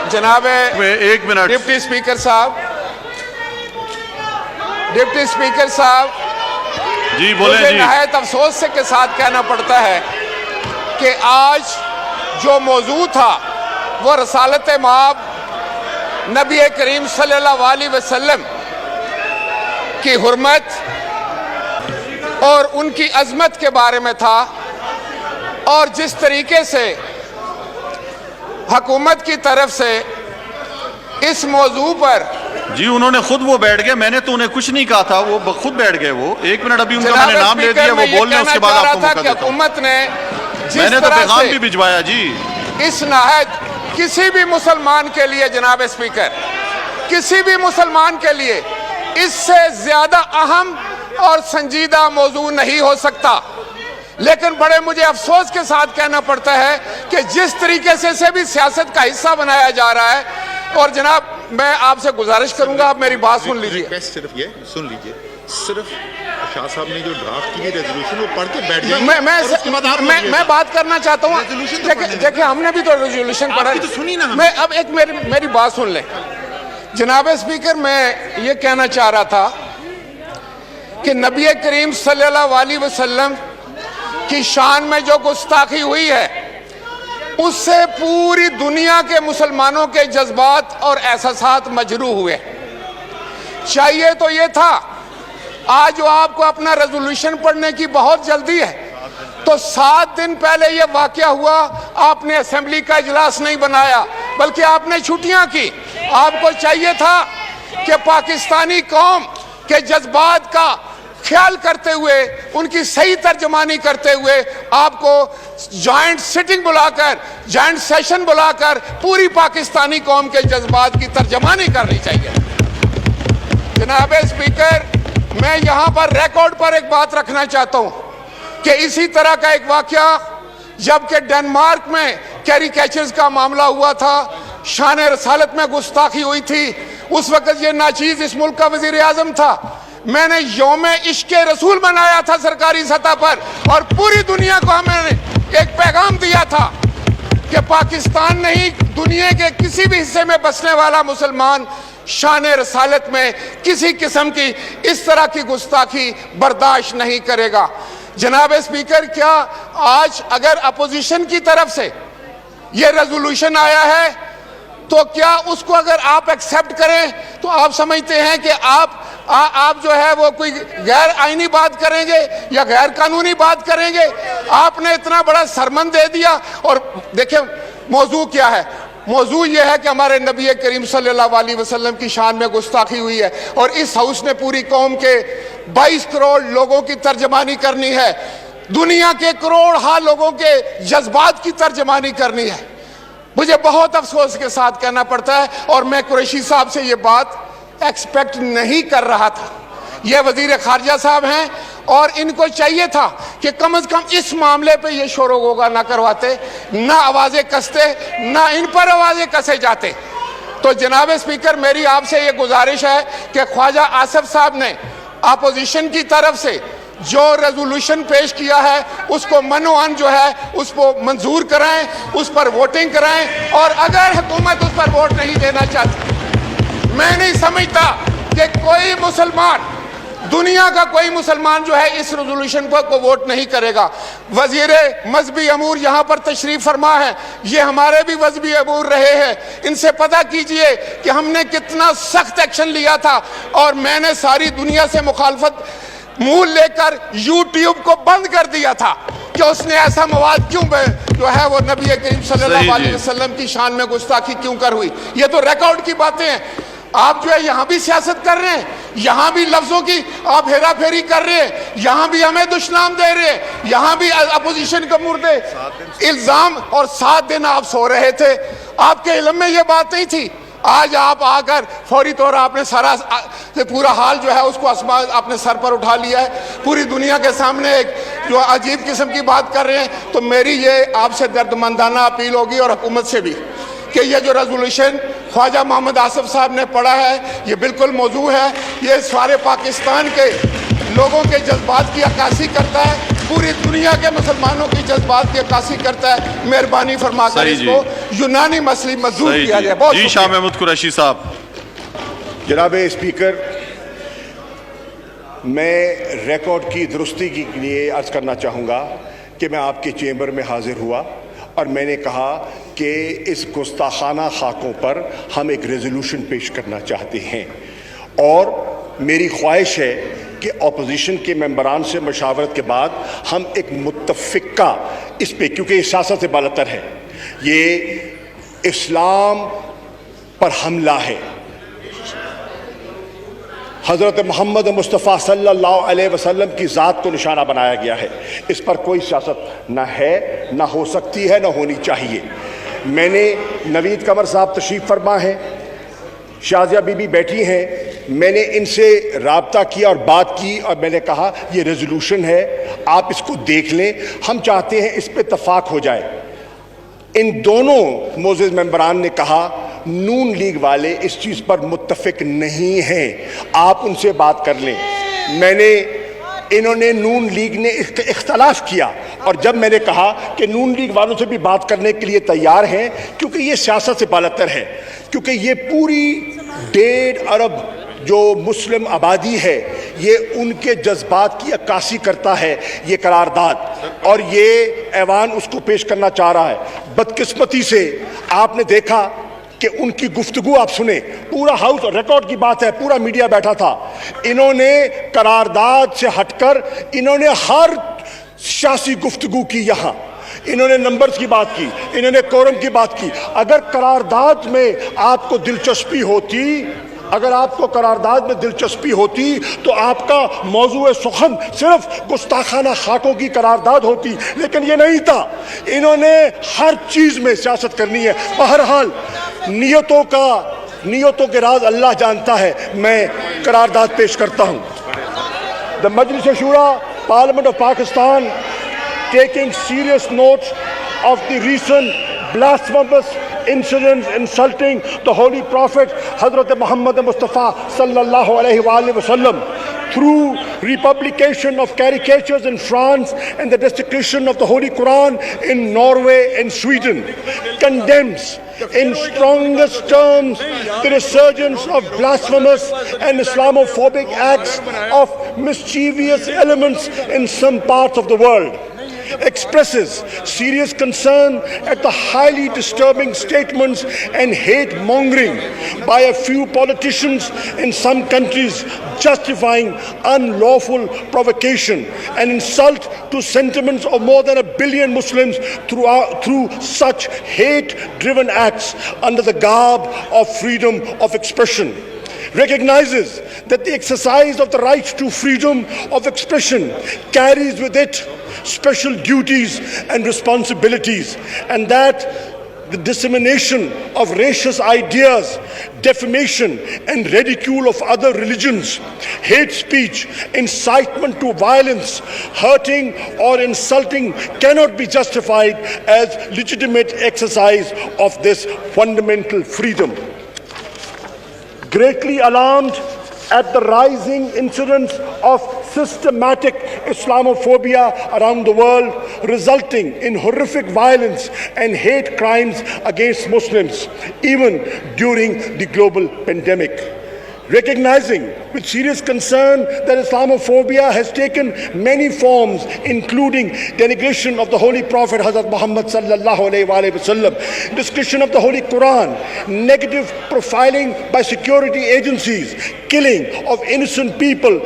जनाब एक minute. Deputy speaker साहब, डिप्टी स्पीकर साहब, जी बोले मुझे जी। नहायत अफसोस से के साथ कहना पड़ता है कि आज जो मौजू था वो रसालत माब नबी करीम सल्लल्लाहु अलैहि वसल्लम की हुर्मत और उनकी अजमत के बारे में था, और जिस तरीके से हुकूमत की तरफ से इस मौजू पर जी उन्होंने खुद वो बैठ गए, मैंने तो उन्हें कुछ नहीं कहा था, वो खुद बैठ गए। वो एक मिनट, अभी उनका मैंने नाम ले दिया, वो बोल रहे हैं, उसके बाद आपको मौका देता हूं। हुकूमत ने मैंने तो पैगाम भी भिजवाया जी। इस नहायत किसी भी मुसलमान के लिए, जनाब स्पीकर, किसी भी मुसलमान के लिए इससे ज्यादा अहम और संजीदा मौजू नहीं हो सकता। लेकिन बड़े मुझे अफसोस के साथ कहना पड़ता है कि जिस तरीके से इसे भी सियासत का हिस्सा बनाया जा रहा है। और जनाब मैं आपसे गुजारिश करूंगा, आप मेरी बात सुन लीजिए। सिर्फ ये सुन लीजिए, सिर्फ शाह साहब ने जो ड्राफ्ट की रेजोल्यूशन वो पढ़ के बैठ जाए। मैं बात करना चाहता हूँ। देखिए हमने भी तो रेजोल्यूशन पढ़ा, तो सुनी ना। मैं अब एक मेरी बात सुन ले जनाब स्पीकर। मैं ये कहना चाह रहा था कि नबी करीम सल्लल्लाहु अलैहि वसल्लम की शान में जो गुस्ताखी हुई है उससे पूरी दुनिया के मुसलमानों के जज्बात और एहसासात मजरूह हुए। चाहिए तो ये था, आज जो आपको अपना रेजोल्यूशन पढ़ने की बहुत जल्दी है, तो 7 दिन पहले ये वाकया हुआ, आपने असेंबली का इजलास नहीं बनाया बल्कि आपने छुट्टियां की। आपको चाहिए था कि पाकिस्तानी कौम के जज्बात का ख्याल करते हुए, उनकी सही तर्जमानी करते हुए आपको जॉइंट सिटिंग बुलाकर, जॉइंट सेशन बुलाकर पूरी पाकिस्तानी कौम के जज्बात की तर्जमानी करनी चाहिए। जनाब स्पीकर, मैं यहां पर रिकॉर्ड पर एक बात रखना चाहता हूं कि इसी तरह का एक वाकया जबकि डेनमार्क में कैरिकेचर्स का मामला हुआ था, शान रसालत में गुस्ताखी हुई थी, उस वक्त ये नाचीज इस मुल्क का वजीर आजम था। मैंने यौम इश्क रसूल मनाया था सरकारी सतह पर, और पूरी दुनिया को मैंने एक पैगाम दिया था कि पाकिस्तान नहीं, दुनिया के किसी भी हिस्से में बसने वाला मुसलमान शान रसालत में किसी किस्म की इस तरह की गुस्ताखी बर्दाश्त नहीं करेगा। जनाब स्पीकर, क्या आज अगर अपोजिशन की तरफ से ये रेजोल्यूशन आया है तो क्या उसको अगर आप एक्सेप्ट करें तो आप समझते हैं कि आप जो है वो कोई गैर आईनी बात करेंगे या गैर कानूनी बात करेंगे? आपने इतना बड़ा सरमन दे दिया। और देखिए मौजू क्या है, मौजू ये है कि हमारे नबी करीम सल्लल्लाहु अलैहि वसल्लम की शान में गुस्ताखी हुई है, और इस हाउस ने पूरी कौम के 22 करोड़ लोगों की तर्जमानी करनी है, दुनिया के करोड़ लोगों के जज्बात की तर्जमानी करनी है। मुझे बहुत अफसोस के साथ कहना पड़ता है, और मैं कुरैशी साहब से ये बात एक्सपेक्ट नहीं कर रहा था। ये वजीर खारजा साहब हैं, और इनको चाहिए था कि कम से कम इस मामले पे ये शोर गोगा ना करवाते, ना आवाजें कसते, ना इन पर आवाजें कसे जाते। तो जनाब स्पीकर, मेरी आपसे ये गुजारिश है कि ख्वाजा आसिफ साहब ने अपोजिशन की तरफ से जो रेजोल्यूशन पेश किया है उसको मनोअन जो है उसको मंजूर कराएं, उस पर वोटिंग कराएं, और अगर हुकूमत उस पर वोट नहीं देना चाहती, मैं नहीं समझता कि कोई मुसलमान, दुनिया का कोई मुसलमान जो है इस रेजोल्यूशन को वोट नहीं करेगा। वजीर मजहबी अमूर यहाँ पर तशरीफ फरमा है, ये हमारे भी मजहबी अमूर रहे हैं, इनसे पता कीजिए कि हमने कितना सख्त एक्शन लिया था, और मैंने सारी दुनिया से मुखालफत मूल लेकर यूट्यूब को बंद कर दिया था कि उसने ऐसा मवाद क्यों जो है वो नबी करीम सल्लल्लाहु अलैहि वसल्लम की शान में गुस्ताखी क्यों कर हुई। ये तो रिकॉर्ड की बातें हैं। आप जो है यहाँ भी सियासत कर रहे हैं, यहाँ भी लफ्जों की आप हेरा फेरी कर रहे हैं, यहाँ भी हमें दुश्मनाम दे रहे हैं, यहाँ भी अपोजिशन को मुर्दे इल्जाम, और 7 दिन आप सो रहे थे, आपके इल्म में ये बात नहीं थी। आज आप आकर फौरी तौर आपने सारा से पूरा हाल जो है उसको अपने सर पर उठा लिया है, पूरी दुनिया के सामने एक जो अजीब किस्म की बात कर रहे हैं। तो मेरी ये आपसे दर्दमंदाना अपील होगी, और हुकूमत से भी, कि ये जो रेजोल्यूशन ख्वाजा मोहम्मद आसिफ साहब ने पढ़ा है ये बिल्कुल मौजू है, ये सारे पाकिस्तान के लोगों के जज्बात की अक्कासी करता है। पूरी दुनिया के मुसलमानों की जज्बात की अक्कासी करता है। मेहरबानी फरमाकर सही इसको यूनानी मसली मंजूर सही किया जी। जाए। बहुत जी शाह महमूद कुरैशी साहब। जनाब स्पीकर, मैं रिकॉर्ड की दुरुस्ती के लिए अर्ज़ करना चाहूँगा कि मैं आपके चेंबर में हाजिर हुआ और मैंने कहा कि इस गुस्ताखाना खाकों पर हम एक रेजोल्यूशन पेश करना चाहते हैं और मेरी ख्वाहिश है कि अपोजिशन के मेंबरान से मशावरत के बाद हम एक मुत्तफ़िका इस पे, क्योंकि ये सियासत से बालतर है, ये इस्लाम पर हमला है, हज़रत मोहम्मद मुस्तफ़ा सल्लल्लाहु अलैहि वसल्लम की ज़ात को निशाना बनाया गया है, इस पर कोई सियासत न है, न हो सकती है, न होनी चाहिए। मैंने नवीद कमर साहब तशरीफ़ फरमा है, शाजिया बीबी बैठी हैं, मैंने इनसे राब्ता किया और बात की और मैंने कहा ये रेजोल्यूशन है, आप इसको देख लें, हम चाहते हैं इस पे इत्तफाक हो जाए। इन दोनों मोअज़्ज़िज़ मेंबरान ने कहा नून लीग वाले इस चीज़ पर मुत्तफ़िक नहीं हैं, आप उनसे बात कर लें। इन्होंने नून लीग ने इख्तलाफ किया और जब मैंने कहा कि नून लीग वालों से भी बात करने के लिए तैयार हैं, क्योंकि ये सियासत से बालतर है, क्योंकि ये पूरी 1.5 अरब जो मुस्लिम आबादी है ये उनके जज्बात की अक्कासी करता है ये करारदाद, और ये ऐवान उसको पेश करना चाह रहा है। बदकिस्मती से आपने देखा कि उनकी गुफ्तगू आप सुने, पूरा हाउस रिकॉर्ड की बात है, पूरा मीडिया बैठा था, इन्होंने करारदाद से हटकर इन्होंने हर सियासी गुफ्तगू की, यहाँ इन्होंने नंबर्स की बात की, इन्होंने कोरम की बात की। अगर करारदाद में आपको दिलचस्पी होती, अगर आपको करारदाद में दिलचस्पी होती तो आपका मौजूए सुखन सिर्फ गुस्ताखाना खाकों की करारदाद होती, लेकिन ये नहीं था। इन्होंने हर चीज़ में सियासत करनी है। बहरहाल नियतों के राज अल्लाह जानता है। मैं करारदाद पेश करता हूँ। The Majlis Shura parliament of Pakistan taking serious note of the recent blasphemous incidents insulting the Holy Prophet Hazrat Muhammad Mustafa sallallahu alaihi wasallam through republication of caricatures in France and the desecration of the Holy Quran in Norway and Sweden, condemns in strongest terms the resurgence of blasphemous and Islamophobic acts of mischievous elements in some parts of the world, expresses serious concern at the highly disturbing statements and hate-mongering by a few politicians in some countries justifying unlawful provocation and insult to sentiments of more than 1 billion Muslims through such hate-driven acts under the garb of freedom of expression. Recognizes that the exercise of the right to freedom of expression carries with it special duties and responsibilities, and that the dissemination of racist ideas, defamation and ridicule of other religions, hate speech, incitement to violence, hurting or insulting cannot be justified as legitimate exercise of this fundamental freedom. Greatly alarmed at the rising incidence of systematic Islamophobia around the world, resulting in horrific violence and hate crimes against Muslims, even during the global pandemic. Recognizing with serious concern that Islamophobia has taken many forms, including denigration of the Holy Prophet Hazrat Muhammad sallallahu alaihi wasallam, discussion of the Holy Quran, negative profiling by security agencies, killing of innocent people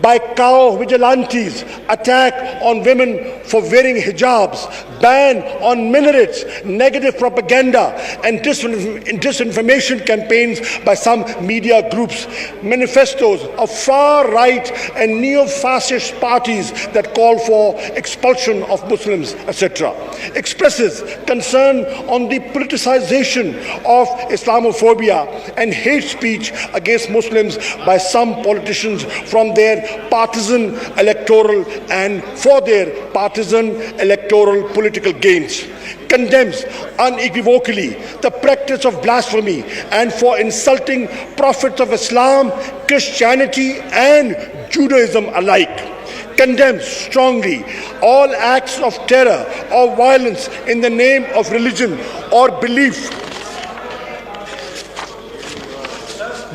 by cow vigilantes, attack on women for wearing hijabs, ban on minarets, negative propaganda and disinformation campaigns by some media groups, manifestos of far-right and neo-fascist parties that call for expulsion of Muslims, etc. Expresses concern on the politicization of Islamophobia and hate speech against Muslims by some politicians from their partisan electoral and for their partisan electoral political gains. Condemns unequivocally the practice of blasphemy and for insulting prophets of Islam, Christianity and Judaism alike. condemns strongly all acts of terror or violence in the name of religion or belief.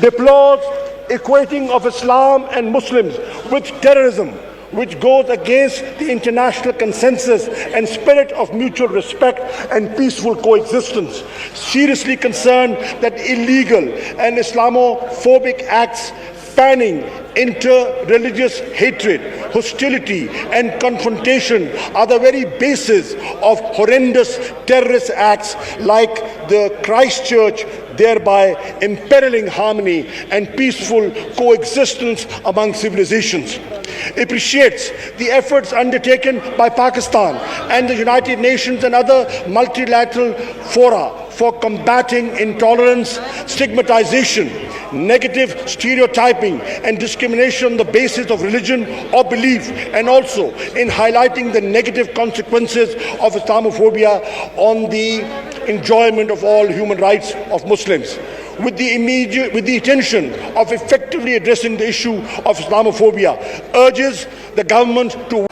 Deplores equating of Islam and Muslims with terrorism, which goes against the international consensus and spirit of mutual respect and peaceful coexistence. Seriously concerned that illegal and Islamophobic acts fanning inter-religious hatred, hostility and confrontation are the very basis of horrendous terrorist acts like the Christchurch, thereby imperiling harmony and peaceful coexistence among civilizations. Appreciates the efforts undertaken by Pakistan and the United Nations and other multilateral fora for combating intolerance, stigmatization, negative stereotyping and discrimination on the basis of religion or belief, and also in highlighting the negative consequences of Islamophobia on the enjoyment of all human rights of Muslims. With the intention of effectively addressing the issue of Islamophobia, urges the government to